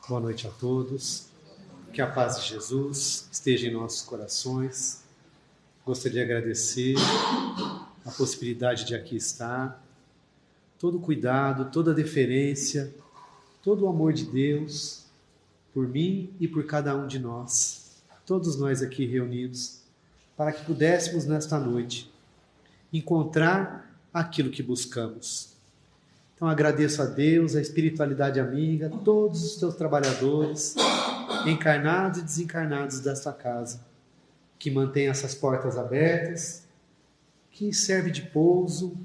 Boa noite a todos. Que a paz de Jesus esteja em nossos corações. Gostaria de agradecer a possibilidade de aqui estar. Todo o cuidado, toda a deferência, todo o amor de Deus por mim e por cada um de nós. Todos nós aqui reunidos, para que pudéssemos nesta noite encontrar aquilo que buscamos. Então agradeço a Deus, a espiritualidade amiga, todos os teus trabalhadores, encarnados e desencarnados desta casa, que mantém essas portas abertas, que serve de pouso,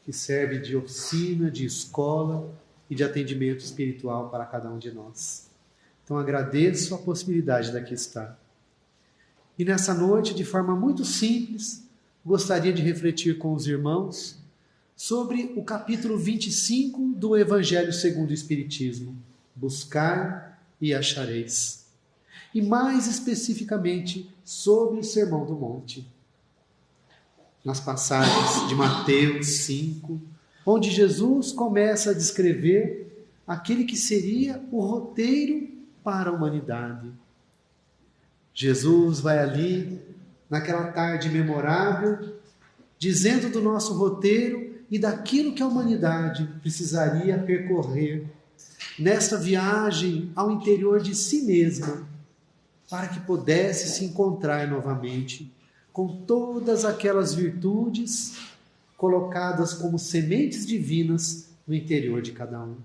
que serve de oficina, de escola e de atendimento espiritual para cada um de nós. Então agradeço a possibilidade daqui estar. E nessa noite, de forma muito simples, gostaria de refletir com os irmãos sobre o capítulo 25 do Evangelho segundo o Espiritismo, Buscai e achareis. E mais especificamente sobre o Sermão do Monte. Nas passagens de Mateus 5, onde Jesus começa a descrever aquele que seria o roteiro para a humanidade. Jesus vai ali, naquela tarde memorável, dizendo do nosso roteiro e daquilo que a humanidade precisaria percorrer nesta viagem ao interior de si mesma, para que pudesse se encontrar novamente com todas aquelas virtudes colocadas como sementes divinas no interior de cada um.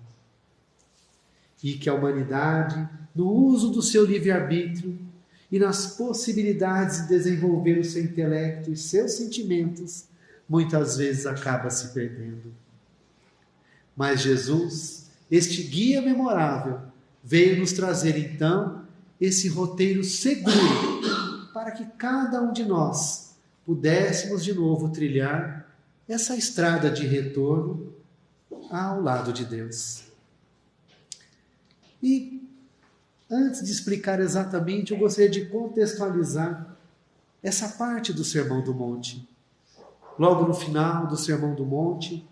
E que a humanidade, no uso do seu livre-arbítrio e nas possibilidades de desenvolver o seu intelecto e seus sentimentos, muitas vezes acaba se perdendo. Mas Jesus, este guia memorável, veio nos trazer então esse roteiro seguro para que cada um de nós pudéssemos de novo trilhar essa estrada de retorno ao lado de Deus. E antes de explicar exatamente, eu gostaria de contextualizar essa parte do Sermão do Monte. Logo no final do Sermão do Monte,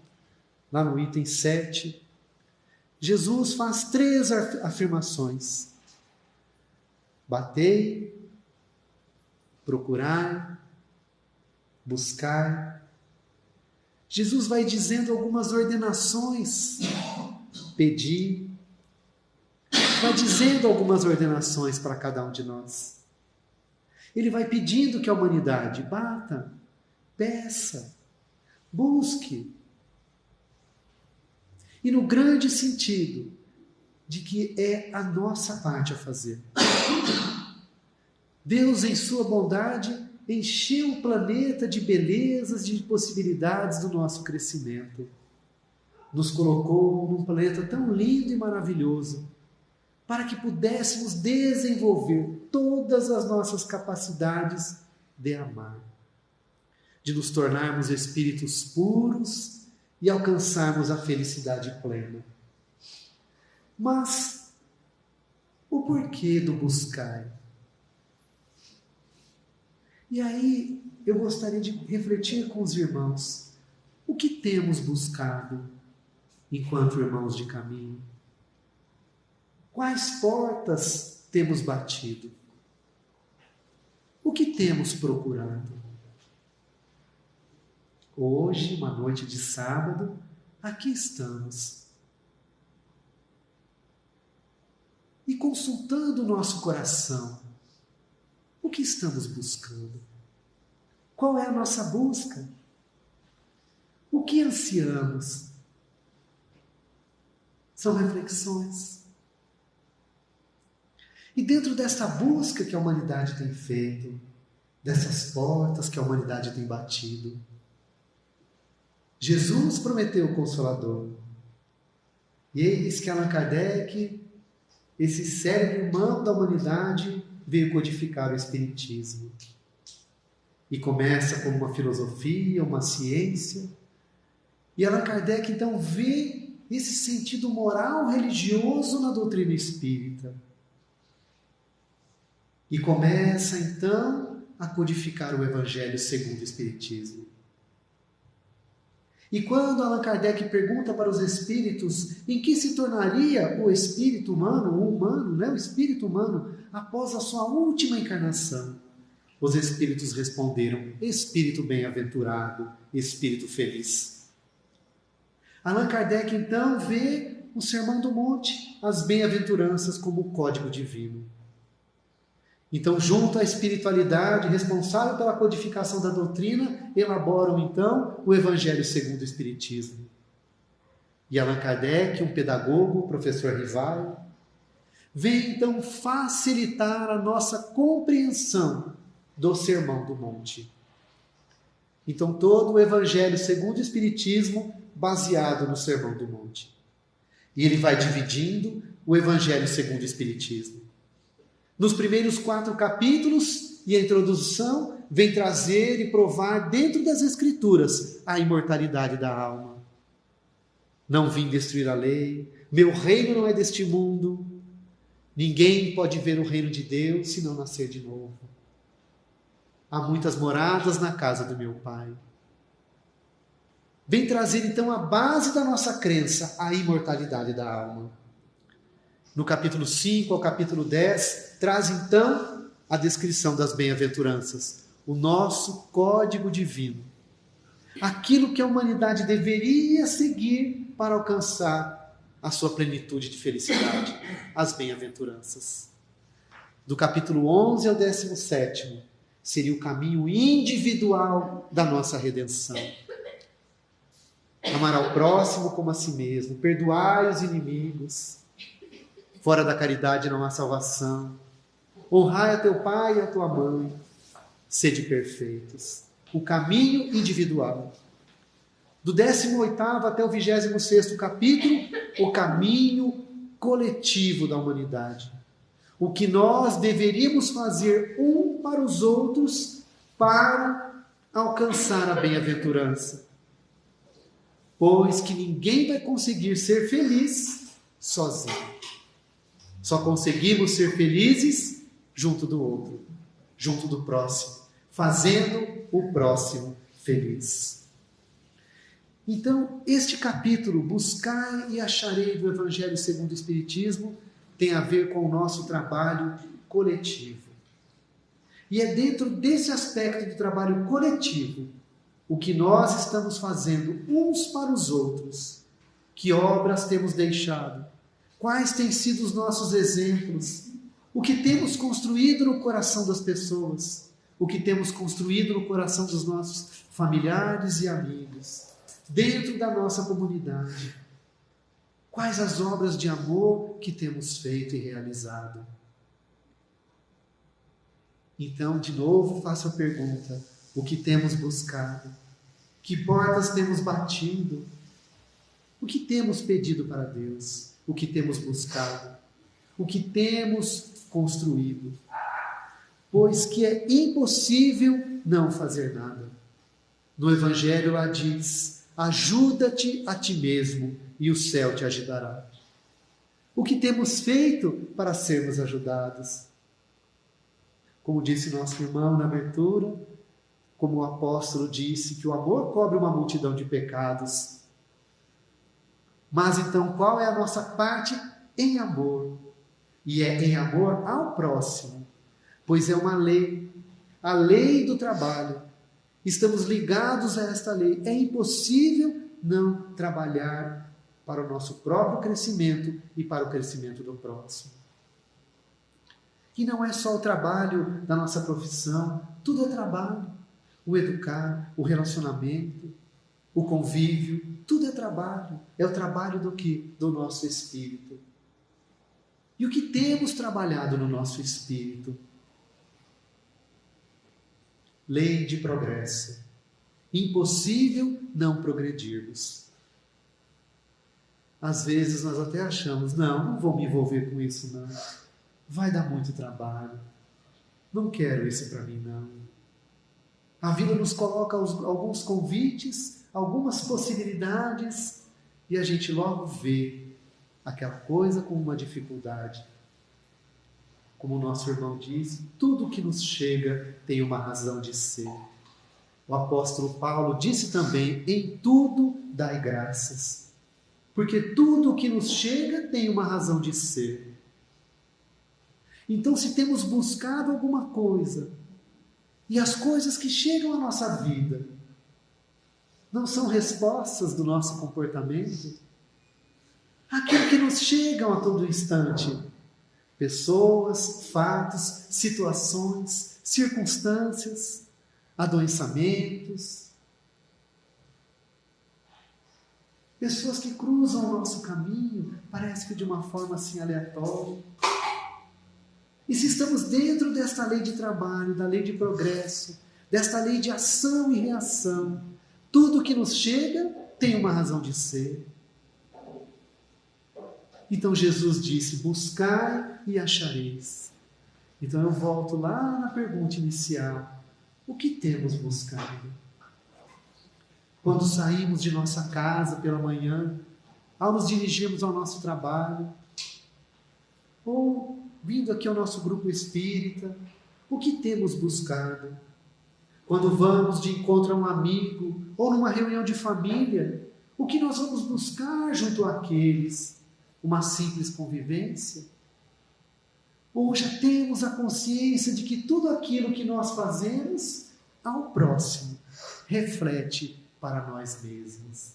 lá no item 7, Jesus faz 3 afirmações. Batei, procurai, buscai. Jesus vai dizendo algumas ordenações. Pedi. Vai dizendo algumas ordenações para cada um de nós. Ele vai pedindo que a humanidade bata, peça, busque. E no grande sentido de que é a nossa parte a fazer. Deus, em sua bondade, encheu o planeta de belezas, de possibilidades do nosso crescimento. Nos colocou num planeta tão lindo e maravilhoso, para que pudéssemos desenvolver todas as nossas capacidades de amar, de nos tornarmos espíritos puros e alcançarmos a felicidade plena. Mas o porquê do buscar? E aí eu gostaria de refletir com os irmãos. O que temos buscado enquanto irmãos de caminho? Quais portas temos batido? O que temos procurado? Hoje, uma noite de sábado, aqui estamos. E consultando o nosso coração, o que estamos buscando? Qual é a nossa busca? O que ansiamos? São reflexões. E dentro desta busca que a humanidade tem feito, dessas portas que a humanidade tem batido, Jesus prometeu o Consolador. E eis que Allan Kardec, esse cérebro humano da humanidade, veio codificar o Espiritismo. E começa como uma filosofia, uma ciência. E Allan Kardec, então, vê esse sentido moral religioso na doutrina espírita. E começa, então, a codificar o Evangelho segundo o Espiritismo. E quando Allan Kardec pergunta para os espíritos em que se tornaria o espírito humano, o espírito humano, após a sua última encarnação, os espíritos responderam: espírito bem-aventurado, espírito feliz. Allan Kardec, então, vê o Sermão do Monte, as bem-aventuranças, como o código divino. Então, junto à espiritualidade responsável pela codificação da doutrina, elaboram, então, o Evangelho segundo o Espiritismo. E Allan Kardec, um pedagogo, o professor Rivaio, vem, então, facilitar a nossa compreensão do Sermão do Monte. Então, todo o Evangelho segundo o Espiritismo baseado no Sermão do Monte. E ele vai dividindo o Evangelho segundo o Espiritismo. Nos primeiros 4 capítulos e a introdução, vem trazer e provar dentro das Escrituras a imortalidade da alma. Não vim destruir a lei, meu reino não é deste mundo, ninguém pode ver o reino de Deus se não nascer de novo. Há muitas moradas na casa do meu Pai. Vem trazer então a base da nossa crença, a imortalidade da alma. No capítulo 5 ao capítulo 10, traz então a descrição das bem-aventuranças, o nosso código divino. Aquilo que a humanidade deveria seguir para alcançar a sua plenitude de felicidade, as bem-aventuranças. Do capítulo 11 ao 17, seria o caminho individual da nossa redenção. Amar ao próximo como a si mesmo, perdoai os inimigos. Fora da caridade não há salvação. Honrai a teu pai e a tua mãe. Sede perfeitos. O caminho individual. Do 18º até o 26º capítulo, o caminho coletivo da humanidade. O que nós deveríamos fazer um para os outros para alcançar a bem-aventurança. Pois que ninguém vai conseguir ser feliz sozinho. Só conseguimos ser felizes junto do outro, junto do próximo, fazendo o próximo feliz. Então, este capítulo, Buscai e Acharei do Evangelho segundo o Espiritismo, tem a ver com o nosso trabalho coletivo. E é dentro desse aspecto do trabalho coletivo, o que nós estamos fazendo uns para os outros, que obras temos deixado, quais têm sido os nossos exemplos, o que temos construído no coração das pessoas, o que temos construído no coração dos nossos familiares e amigos, dentro da nossa comunidade. Quais as obras de amor que temos feito e realizado? Então, de novo, faço a pergunta: o que temos buscado? Que portas temos batido? O que temos pedido para Deus? O que temos buscado? O que temos construído? Pois que é impossível não fazer nada. No Evangelho lá diz: ajuda-te a ti mesmo e o céu te ajudará. O que temos feito para sermos ajudados? Como disse nosso irmão na abertura, como o apóstolo disse, que o amor cobre uma multidão de pecados. Mas então, qual é a nossa parte em amor? E é em amor ao próximo, pois é uma lei, a lei do trabalho. Estamos ligados a esta lei. É impossível não trabalhar para o nosso próprio crescimento e para o crescimento do próximo. E não é só o trabalho da nossa profissão, tudo é trabalho. O educar, o relacionamento, o convívio, tudo é trabalho. É o trabalho do quê? Do nosso espírito. E o que temos trabalhado no nosso espírito? Lei de progresso. Impossível não progredirmos. Às vezes nós até achamos, não vou me envolver com isso não. Vai dar muito trabalho. Não quero isso para mim, não. A vida nos coloca alguns convites, algumas possibilidades, e a gente logo vê aquela coisa como uma dificuldade. Como o nosso irmão disse, tudo que nos chega tem uma razão de ser. O apóstolo Paulo disse também, em tudo dai graças. Porque tudo que nos chega tem uma razão de ser. Então, se temos buscado alguma coisa, e as coisas que chegam à nossa vida não são respostas do nosso comportamento, aquilo que nos chegam a todo instante, pessoas, fatos, situações, circunstâncias, adoençamentos, pessoas que cruzam o nosso caminho, parece que de uma forma assim aleatória. E se estamos dentro desta lei de trabalho, da lei de progresso, desta lei de ação e reação, tudo que nos chega tem uma razão de ser. Então Jesus disse, buscai e achareis. Então eu volto lá na pergunta inicial. O que temos buscado? Quando saímos de nossa casa pela manhã, ao nos dirigirmos ao nosso trabalho, ou vindo aqui ao nosso grupo espírita, o que temos buscado? Quando vamos de encontro a um amigo, ou numa reunião de família, o que nós vamos buscar junto àqueles? Uma simples convivência? Ou já temos a consciência de que tudo aquilo que nós fazemos ao próximo reflete para nós mesmos?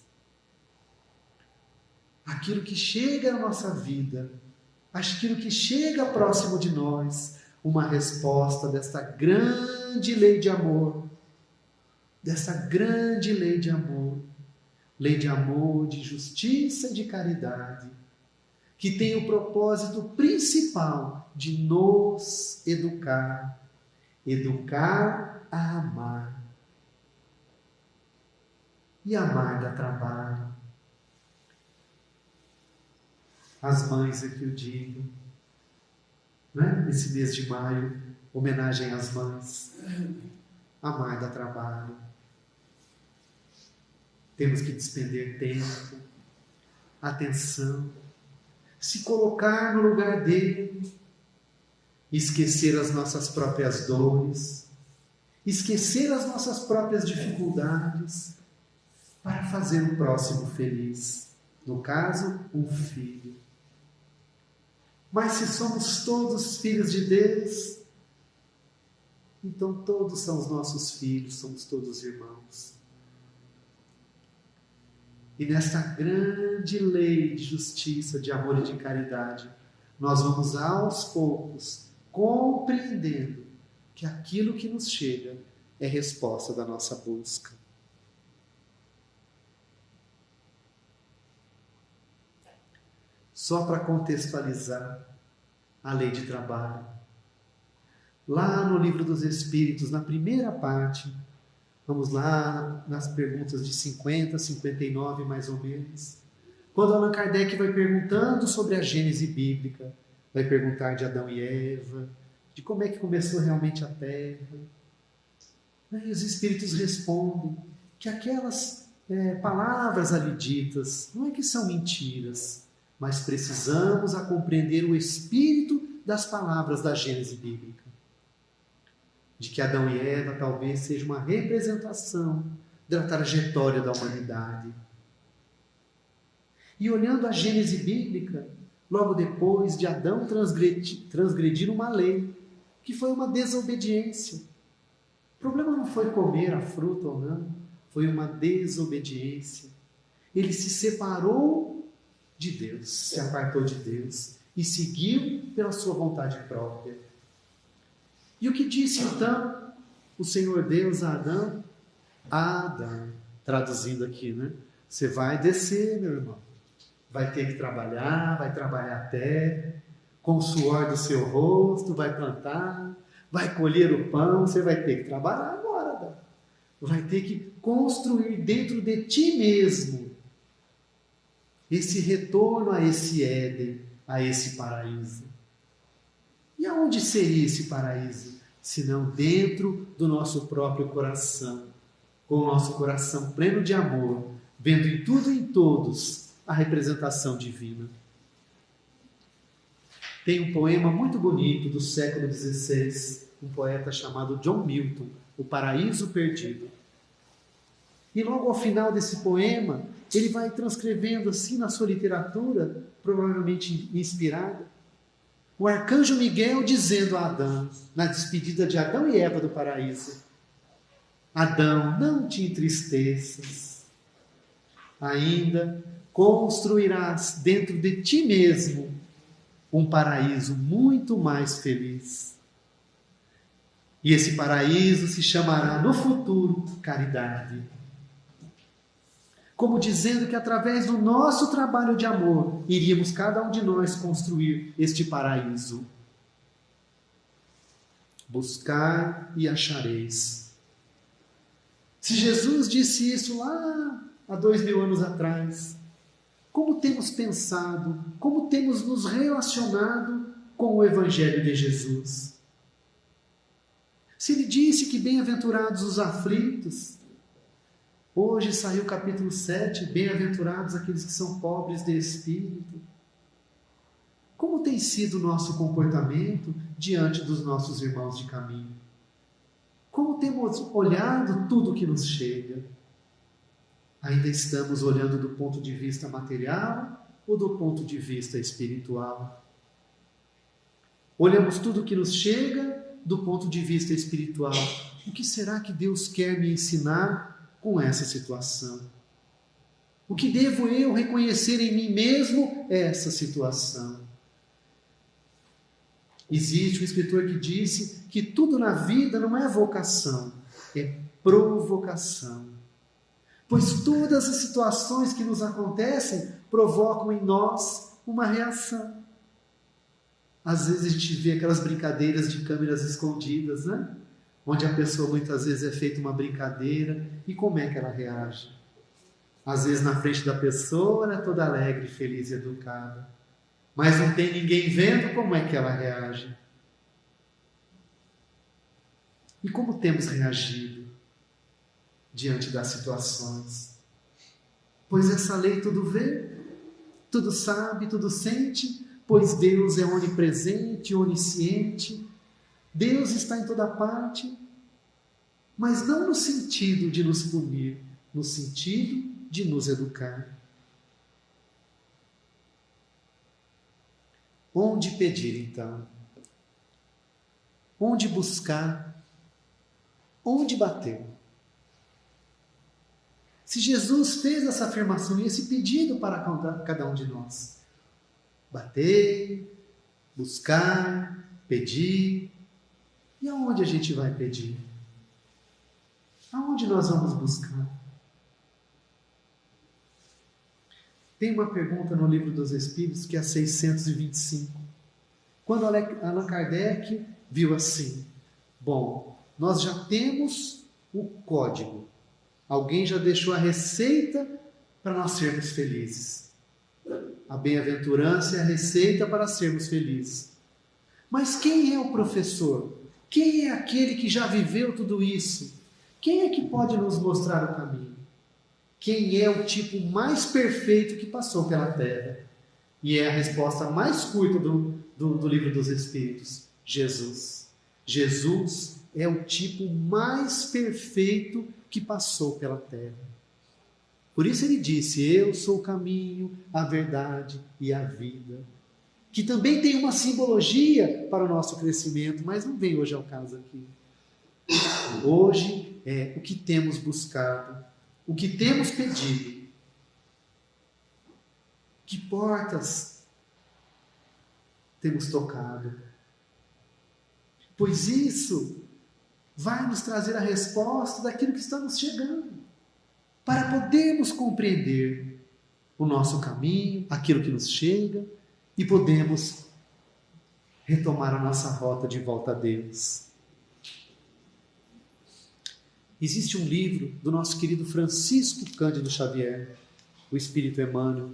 Aquilo que chega à nossa vida, aquilo que chega próximo de nós, uma resposta desta grande lei de amor, dessa grande lei de amor, de justiça e de caridade, que tem o propósito principal de nos educar a amar. E amar dá trabalho. As mães aqui eu digo, né? Nesse mês de maio, homenagem às mães. Amar dá trabalho. Temos que despender tempo, atenção, se colocar no lugar dele, esquecer as nossas próprias dores, esquecer as nossas próprias dificuldades, para fazer o próximo feliz. No caso, um filho. Mas se somos todos filhos de Deus, então todos são os nossos filhos, somos todos irmãos. E nesta grande lei de justiça, de amor e de caridade, nós vamos aos poucos compreendendo que aquilo que nos chega é resposta da nossa busca. Só para contextualizar a lei de trabalho. Lá no Livro dos Espíritos, na primeira parte, vamos lá nas perguntas de 50, 59 mais ou menos, quando Allan Kardec vai perguntando sobre a Gênese bíblica, vai perguntar de Adão e Eva, de como é que começou realmente a Terra. E os Espíritos respondem que aquelas palavras ali ditas, não é que são mentiras, mas precisamos a compreender o espírito das palavras da Gênese bíblica. De que Adão e Eva talvez seja uma representação da trajetória da humanidade. E olhando a Gênese bíblica, logo depois de Adão transgredir uma lei, que foi uma desobediência. O problema não foi comer a fruta ou não, foi uma desobediência. Ele se separou de Deus, se apartou de Deus e seguiu pela sua vontade própria. E o que disse então o Senhor Deus a Adão? Adão, traduzindo aqui, né? Você vai descer, meu irmão. Vai ter que trabalhar, vai trabalhar a terra, com o suor do seu rosto, vai plantar, vai colher o pão, você vai ter que trabalhar agora, Adão. Vai ter que construir dentro de ti mesmo esse retorno a esse Éden, a esse paraíso. E aonde seria esse paraíso? senão dentro do nosso próprio coração, com o nosso coração pleno de amor, vendo em tudo e em todos a representação divina. Tem um poema muito bonito do século XVI, um poeta chamado John Milton, O Paraíso Perdido. E logo ao final desse poema, ele vai transcrevendo assim na sua literatura, provavelmente inspirada, o arcanjo Miguel dizendo a Adão, na despedida de Adão e Eva do paraíso: Adão, não te entristeças, ainda construirás dentro de ti mesmo um paraíso muito mais feliz. E esse paraíso se chamará no futuro caridade. Como dizendo que através do nosso trabalho de amor, iríamos cada um de nós construir este paraíso. Buscar e achareis. Se Jesus disse isso lá há 2000 anos atrás, como temos pensado, como temos nos relacionado com o Evangelho de Jesus? Se ele disse que bem-aventurados os aflitos, hoje saiu o capítulo 7, bem-aventurados aqueles que são pobres de espírito. Como tem sido o nosso comportamento diante dos nossos irmãos de caminho? Como temos olhado tudo que nos chega? Ainda estamos olhando do ponto de vista material ou do ponto de vista espiritual? Olhamos tudo que nos chega do ponto de vista espiritual. O que será que Deus quer me ensinar com essa situação? O que devo eu reconhecer em mim mesmo essa situação? Existe um escritor que disse que tudo na vida não é vocação, é provocação. Pois todas as situações que nos acontecem provocam em nós uma reação. Às vezes a gente vê aquelas brincadeiras de câmeras escondidas, né? Onde a pessoa muitas vezes é feita uma brincadeira e como é que ela reage? Às vezes na frente da pessoa ela é toda alegre, feliz e educada. Mas não tem ninguém vendo como é que ela reage. E como temos reagido diante das situações? Pois essa lei tudo vê, tudo sabe, tudo sente, pois Deus é onipresente, onisciente. Deus está em toda parte, mas não no sentido de nos punir, no sentido de nos educar. Onde pedir, então? Onde buscar? Onde bater? Se Jesus fez essa afirmação e esse pedido para cada um de nós: bater, buscar, pedir. E aonde a gente vai pedir? Aonde nós vamos buscar? Tem uma pergunta no Livro dos Espíritos, que é a 625. Quando Allan Kardec viu assim: bom, nós já temos o código. Alguém já deixou a receita para nós sermos felizes. A bem-aventurança é a receita para sermos felizes. Mas quem é o professor? Quem é aquele que já viveu tudo isso? Quem é que pode nos mostrar o caminho? Quem é o tipo mais perfeito que passou pela Terra? E é a resposta mais curta do Livro dos Espíritos: Jesus. Jesus é o tipo mais perfeito que passou pela Terra. Por isso ele disse: eu sou o caminho, a verdade e a vida. Que também tem uma simbologia para o nosso crescimento, mas não vem hoje ao caso aqui. Hoje é o que temos buscado, o que temos pedido. Que portas temos tocado? Pois isso vai nos trazer a resposta daquilo que estamos chegando, para podermos compreender o nosso caminho, aquilo que nos chega, e podemos retomar a nossa rota de volta a Deus. Existe um livro do nosso querido Francisco Cândido Xavier, o Espírito Emmanuel,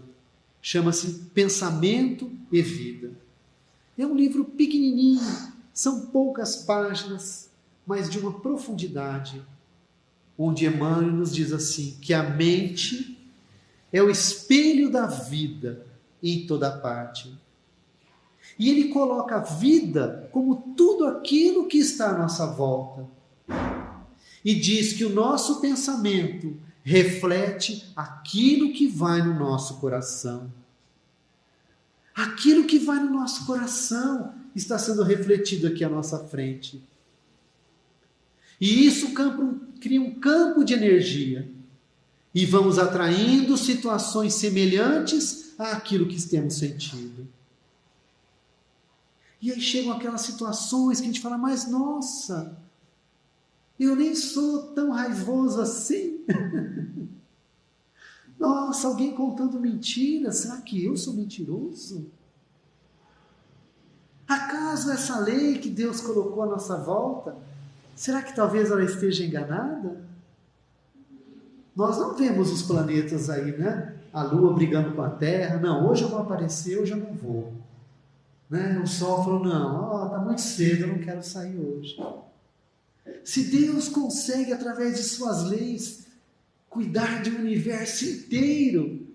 chama-se Pensamento e Vida. É um livro pequenininho, São poucas páginas, mas de uma profundidade, onde Emmanuel nos diz assim, que a mente é o espelho da vida em toda parte. E ele coloca a vida como tudo aquilo que está à nossa volta. E diz que o nosso pensamento reflete aquilo que vai no nosso coração. Aquilo que vai no nosso coração está sendo refletido aqui à nossa frente. E isso cria um campo de energia. E vamos atraindo situações semelhantes àquilo que temos sentido. E aí chegam aquelas situações que a gente fala, mas nossa, eu nem sou tão raivoso assim. Nossa, alguém contando mentira, será que eu sou mentiroso? Acaso essa lei que Deus colocou à nossa volta, será que talvez ela esteja enganada? Nós não vemos os planetas aí, né? A Lua brigando com a Terra, não, hoje eu vou aparecer, hoje eu não vou. Né? O Sol falou, não, está muito cedo, eu não quero sair hoje. Se Deus consegue, através de suas leis, cuidar de um universo inteiro,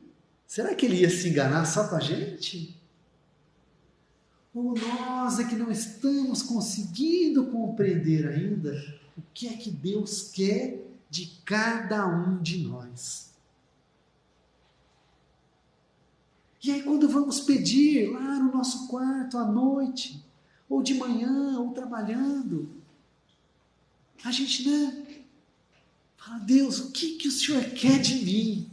será que Ele ia se enganar só com a gente? Ou nós é que não estamos conseguindo compreender ainda o que é que Deus quer de cada um de nós? E aí quando vamos pedir lá no nosso quarto à noite, ou de manhã, ou trabalhando, a gente, né, fala, Deus, o que o Senhor quer de mim?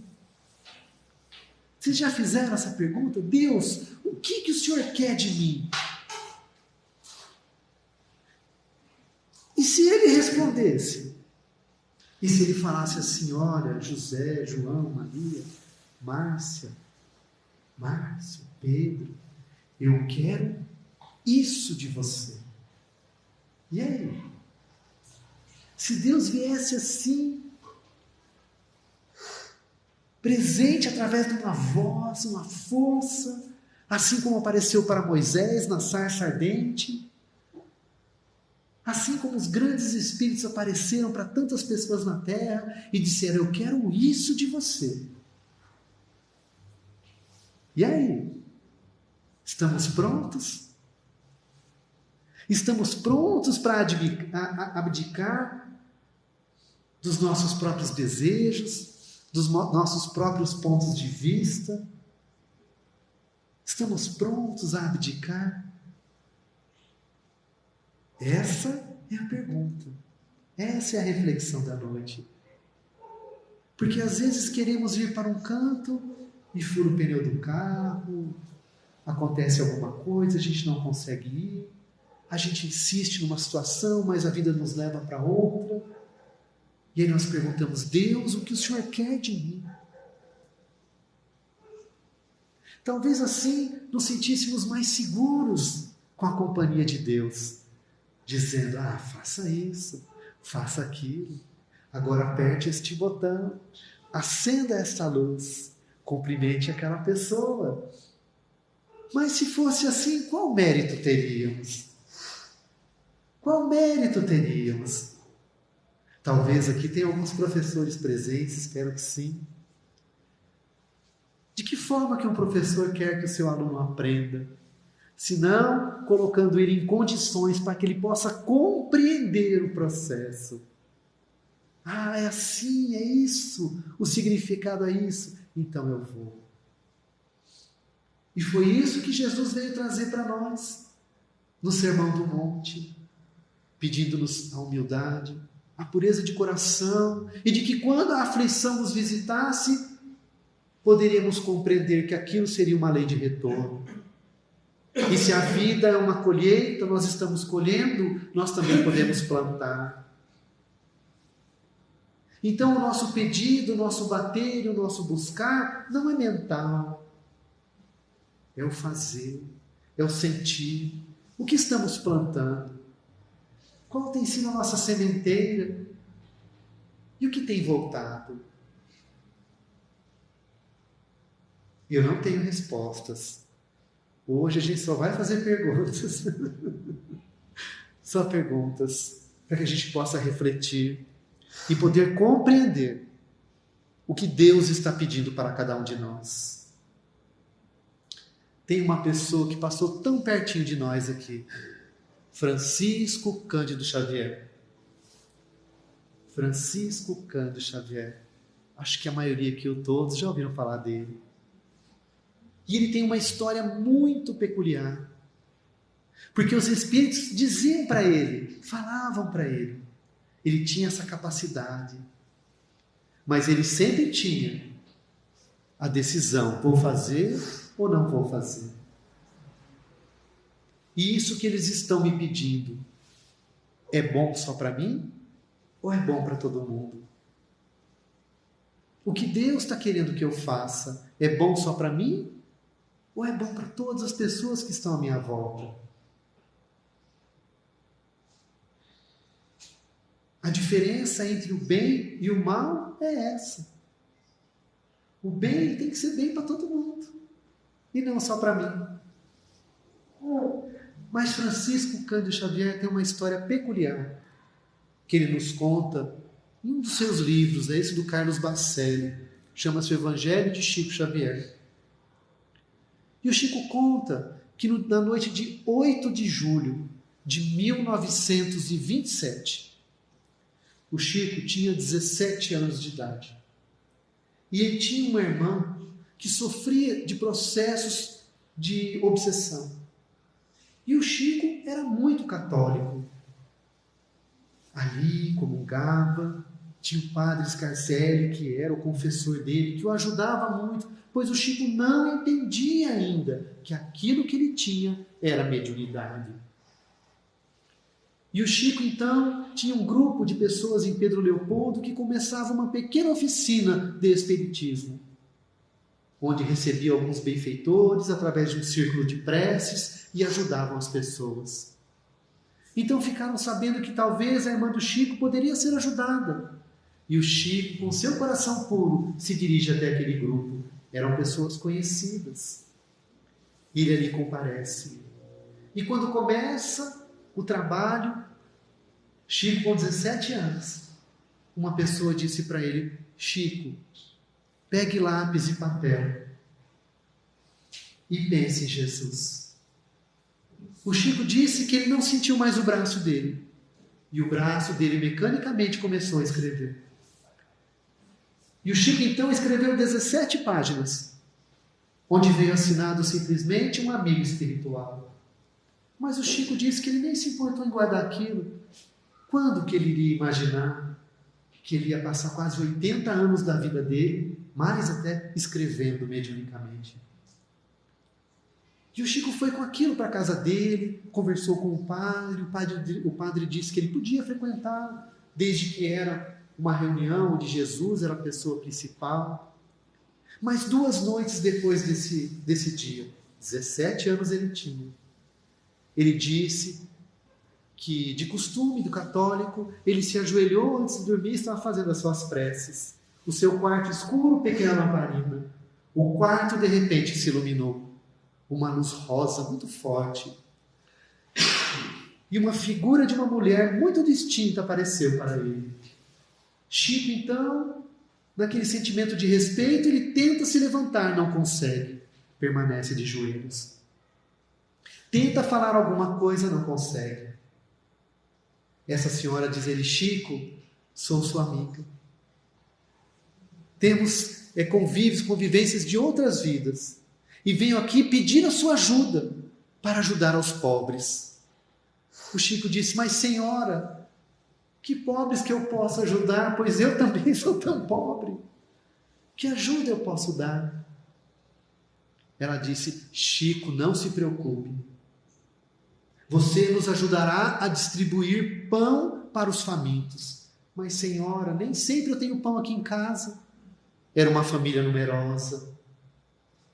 Vocês já fizeram essa pergunta? Deus, o que o Senhor quer de mim? E se Ele respondesse? E se Ele falasse assim, olha, José, João, Maria, Márcio, Pedro, eu quero isso de você. E aí? Se Deus viesse assim, presente através de uma voz, uma força, assim como apareceu para Moisés na sarça ardente, assim como os grandes espíritos apareceram para tantas pessoas na terra e disseram, eu quero isso de você. E aí? Estamos prontos? Estamos prontos para abdicar dos nossos próprios desejos, dos nossos próprios pontos de vista? Estamos prontos a abdicar? Essa é a pergunta. Essa é a reflexão da noite. Porque às vezes queremos ir para um canto e fura o pneu do carro, acontece alguma coisa, a gente não consegue ir, a gente insiste numa situação, mas a vida nos leva para outra. E aí nós perguntamos, Deus, o que o Senhor quer de mim? Talvez assim nos sentíssemos mais seguros com a companhia de Deus, dizendo, faça isso, faça aquilo, agora aperte este botão, acenda esta luz, cumprimente aquela pessoa. Mas se fosse assim, qual mérito teríamos? Qual mérito teríamos? Talvez aqui tenha alguns professores presentes, espero que sim. De que forma que um professor quer que o seu aluno aprenda? Se não, colocando ele em condições para que ele possa compreender o processo. É assim, é isso, o significado é isso, então eu vou. E foi isso que Jesus veio trazer para nós, no Sermão do Monte, pedindo-nos a humildade, a pureza de coração, e de que quando a aflição nos visitasse, poderíamos compreender que aquilo seria uma lei de retorno. E se a vida é uma colheita, nós estamos colhendo, nós também podemos plantar. Então o nosso pedido, o nosso bater, o nosso buscar, não é mental. É o fazer, é o sentir. O que estamos plantando? Qual tem sido a nossa sementeira? E o que tem voltado? Eu não tenho respostas. Hoje a gente só vai fazer perguntas. Só perguntas para que a gente possa refletir e poder compreender o que Deus está pedindo para cada um de nós. Tem uma pessoa que passou tão pertinho de nós aqui, Francisco Cândido Xavier. Francisco Cândido Xavier. Acho que a maioria aqui, todos, já ouviram falar dele. E ele tem uma história muito peculiar. Porque os espíritos diziam para ele, falavam para ele. Ele tinha essa capacidade. Mas ele sempre tinha a decisão, vou fazer ou não vou fazer. E isso que eles estão me pedindo, é bom só para mim ou é bom para todo mundo? O que Deus está querendo que eu faça, é bom só para mim ou é bom para todas as pessoas que estão à minha volta? A diferença entre o bem e o mal é essa. O bem tem que ser bem para todo mundo e não só para mim. Mas Francisco Cândido Xavier tem uma história peculiar que ele nos conta em um dos seus livros, esse do Carlos Bacelli, chama-se O Evangelho de Chico Xavier. E o Chico conta que na noite de 8 de julho de 1927, o Chico tinha 17 anos de idade. E ele tinha uma irmã que sofria de processos de obsessão. E o Chico era muito católico. Ali comungava, tinha o padre Scarcelli, que era o confessor dele, que o ajudava muito, pois o Chico não entendia ainda que aquilo que ele tinha era mediunidade. E o Chico, então, tinha um grupo de pessoas em Pedro Leopoldo que começava uma pequena oficina de espiritismo, onde recebia alguns benfeitores através de um círculo de preces e ajudavam as pessoas. Então ficaram sabendo que talvez a irmã do Chico poderia ser ajudada. E o Chico, com seu coração puro, se dirige até aquele grupo. Eram pessoas conhecidas. E ele ali comparece. E quando começa o trabalho, Chico com 17 anos, uma pessoa disse para ele, Chico, pegue lápis e papel e pense em Jesus. O Chico disse que ele não sentiu mais o braço dele. E o braço dele mecanicamente começou a escrever. E o Chico então escreveu 17 páginas, onde veio assinado simplesmente um amigo espiritual. Mas o Chico disse que ele nem se importou em guardar aquilo. Quando que ele iria imaginar que ele ia passar quase 80 anos da vida dele, mais até, escrevendo mediunicamente? E o Chico foi com aquilo para a casa dele, conversou com o padre disse que ele podia frequentar, desde que era uma reunião onde Jesus era a pessoa principal. Mas 2 noites depois desse dia, 17 anos ele tinha, ele disse que, de costume do católico, ele se ajoelhou antes de dormir e estava fazendo as suas preces. O seu quarto escuro, pequena lamparina. O quarto, de repente, se iluminou. Uma luz rosa muito forte. E uma figura de uma mulher muito distinta apareceu para ele. Chico, então, naquele sentimento de respeito, ele tenta se levantar, não consegue. Permanece de joelhos. Tenta falar alguma coisa, não consegue. Essa senhora diz a ele, Chico, sou sua amiga. Temos convivências de outras vidas. E venho aqui pedir a sua ajuda para ajudar aos pobres. O Chico disse, mas senhora, que pobres que eu posso ajudar, pois eu também sou tão pobre. Que ajuda eu posso dar? Ela disse, Chico, não se preocupe. Você nos ajudará a distribuir pão para os famintos. Mas, senhora, nem sempre eu tenho pão aqui em casa. Era uma família numerosa.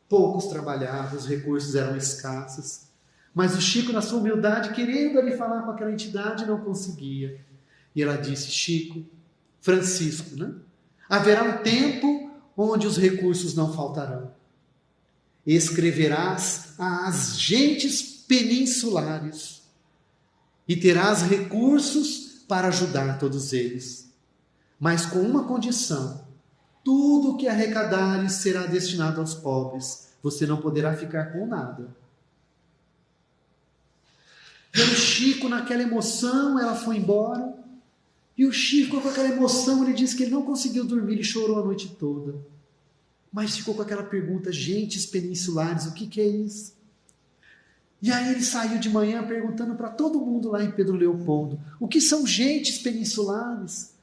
Poucos trabalhavam, os recursos eram escassos. Mas o Chico, na sua humildade, querendo ali falar com aquela entidade, não conseguia. E ela disse, Chico, Francisco, né? Haverá um tempo onde os recursos não faltarão. Escreverás às gentes peninsulares e terás recursos para ajudar todos eles. Mas com uma condição: tudo o que arrecadares será destinado aos pobres. Você não poderá ficar com nada. E o Chico, naquela emoção, ela foi embora. E o Chico, com aquela emoção, ele disse que ele não conseguiu dormir, ele chorou a noite toda. Mas ficou com aquela pergunta: gentes peninsulares, o que é isso? E aí ele saiu de manhã perguntando para todo mundo lá em Pedro Leopoldo: o que são gentes peninsulares?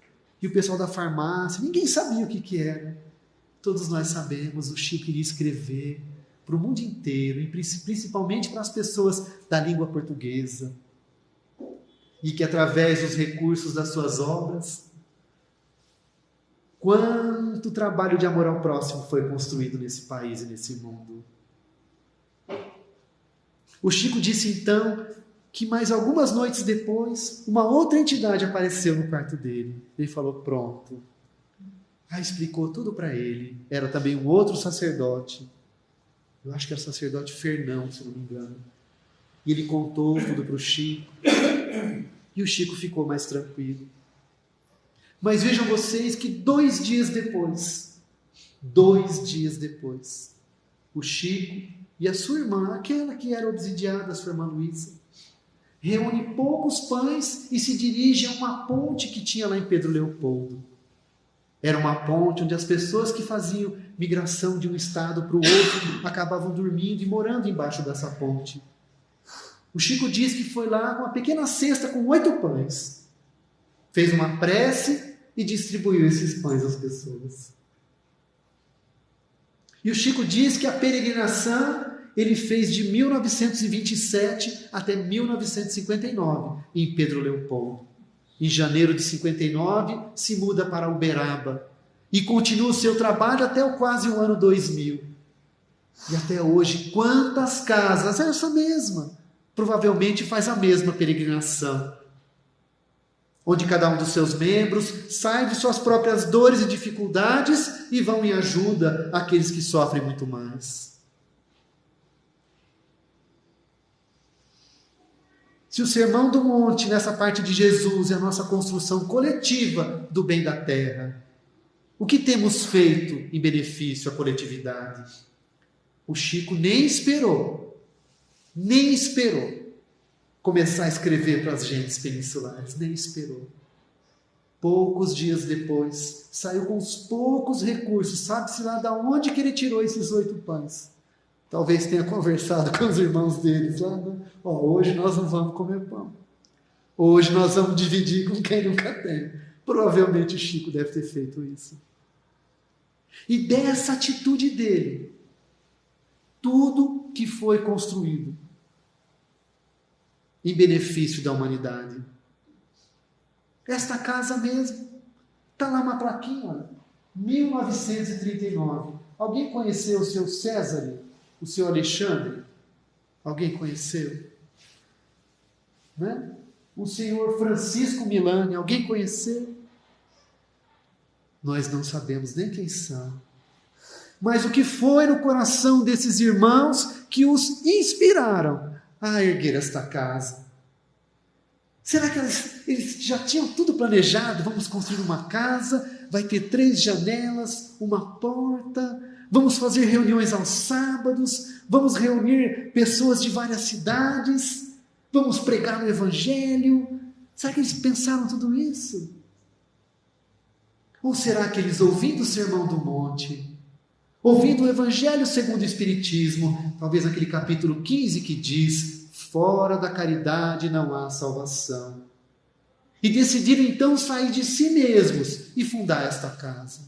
E o pessoal da farmácia, ninguém sabia o que era. Todos nós sabemos, o Chico iria escrever para o mundo inteiro, e principalmente para as pessoas da língua portuguesa. E que através dos recursos das suas obras, quanto trabalho de amor ao próximo foi construído nesse país e nesse mundo. O Chico disse então que mais algumas noites depois, uma outra entidade apareceu no quarto dele. Ele falou: pronto. Aí explicou tudo para ele. Era também um outro sacerdote. Eu acho que era o sacerdote Fernão, se não me engano. E ele contou tudo para o Chico. E o Chico ficou mais tranquilo. Mas vejam vocês que 2 dias depois, o Chico e a sua irmã, aquela que era obsidiada, a sua irmã Luísa, reúne poucos pães e se dirige a uma ponte que tinha lá em Pedro Leopoldo. Era uma ponte onde as pessoas que faziam migração de um estado para o outro acabavam dormindo e morando embaixo dessa ponte. O Chico diz que foi lá com uma pequena cesta com 8 pães. Fez uma prece e distribuiu esses pães às pessoas. E o Chico diz que a peregrinação ele fez de 1927 até 1959 em Pedro Leopoldo. Em janeiro de 59 se muda para Uberaba e continua o seu trabalho até quase o ano 2000. E até hoje, quantas casas? É essa mesma. Provavelmente faz a mesma peregrinação, onde cada um dos seus membros sai de suas próprias dores e dificuldades e vão em ajuda àqueles que sofrem muito mais. Se o Sermão do Monte, nessa parte de Jesus, é a nossa construção coletiva do bem da terra, o que temos feito em benefício à coletividade? O Chico nem esperou começar a escrever para as gentes peninsulares, nem esperou. Poucos dias depois, saiu com os poucos recursos, sabe-se lá de onde que ele tirou esses 8 pães. Talvez tenha conversado com os irmãos deles lá, né? Hoje nós não vamos comer pão. Hoje nós vamos dividir com quem nunca tem. Provavelmente o Chico deve ter feito isso. E dessa atitude dele, tudo que foi construído em benefício da humanidade. Esta casa mesmo, está lá uma plaquinha, 1939. Alguém conheceu o seu César, o seu Alexandre? Alguém conheceu? Né? O senhor Francisco Milani, alguém conheceu? Nós não sabemos nem quem são. Mas o que foi no coração desses irmãos que os inspiraram a erguer esta casa? Será que eles já tinham tudo planejado? Vamos construir uma casa, vai ter 3 janelas, uma porta, vamos fazer reuniões aos sábados, vamos reunir pessoas de várias cidades, vamos pregar o Evangelho. Será que eles pensaram tudo isso? Ou será que eles, ouvindo o Sermão do Monte, ouvindo o Evangelho segundo o Espiritismo, talvez aquele capítulo 15 que diz: fora da caridade não há salvação, e decidiram então sair de si mesmos e fundar esta casa?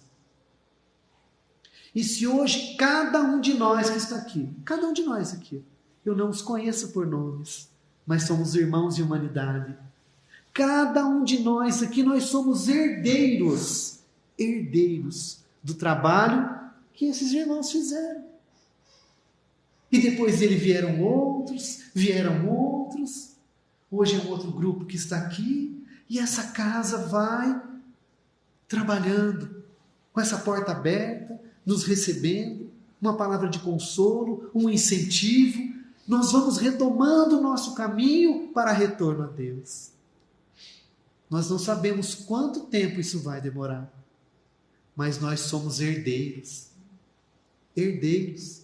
E se hoje cada um de nós que está aqui, cada um de nós aqui, eu não os conheço por nomes, mas somos irmãos de humanidade, cada um de nós aqui, nós somos herdeiros do trabalho que esses irmãos fizeram. E depois dele vieram outros. Hoje é um outro grupo que está aqui. E essa casa vai trabalhando, com essa porta aberta, nos recebendo, uma palavra de consolo, um incentivo. nós vamos retomando o nosso caminho para retorno a Deus. Nós não sabemos quanto tempo isso vai demorar, mas nós somos herdeiros. Herdeiros.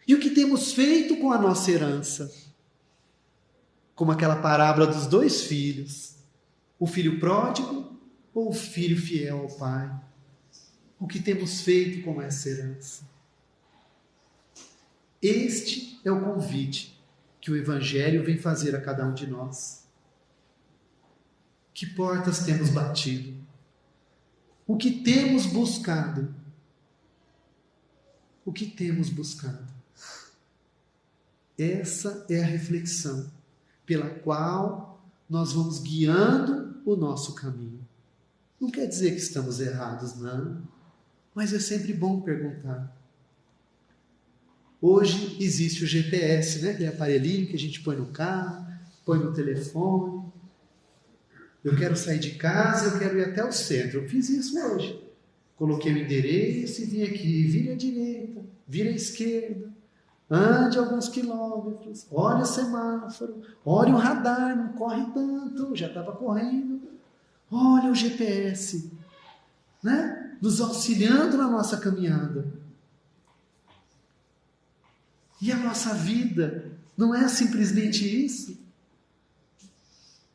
E o que temos feito com a nossa herança? Como aquela parábola dos 2 filhos. O filho pródigo ou o filho fiel ao pai? O que temos feito com essa herança? Este é o convite que o Evangelho vem fazer a cada um de nós. Que portas temos batido? O que temos buscado? O que temos buscado? Essa é a reflexão pela qual nós vamos guiando o nosso caminho. Não quer dizer que estamos errados, não. Mas é sempre bom perguntar. Hoje existe o GPS, né? Aquele aparelhinho que a gente põe no carro, põe no telefone. Eu quero sair de casa, eu quero ir até o centro. Eu fiz isso hoje. Coloquei o endereço e vim aqui. Vire à direita, vire à esquerda. Ande alguns quilômetros. Olhe o semáforo. Olhe o radar, não corre tanto. Já estava correndo. Olha o GPS, né? Nos auxiliando na nossa caminhada. E a nossa vida não é simplesmente isso.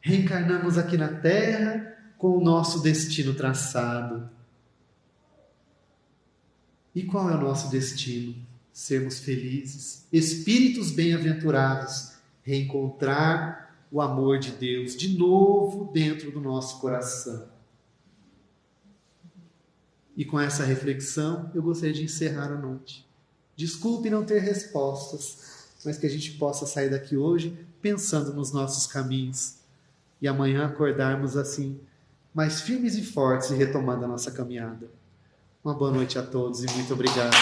Reencarnamos aqui na Terra com o nosso destino traçado. E qual é o nosso destino? Sermos felizes, espíritos bem-aventurados, reencontrar o amor de Deus de novo dentro do nosso coração. E com essa reflexão, eu gostaria de encerrar a noite. Desculpe não ter respostas, mas que a gente possa sair daqui hoje pensando nos nossos caminhos e amanhã acordarmos assim, mais firmes e fortes e retomando a nossa caminhada. Uma boa noite a todos e muito obrigado.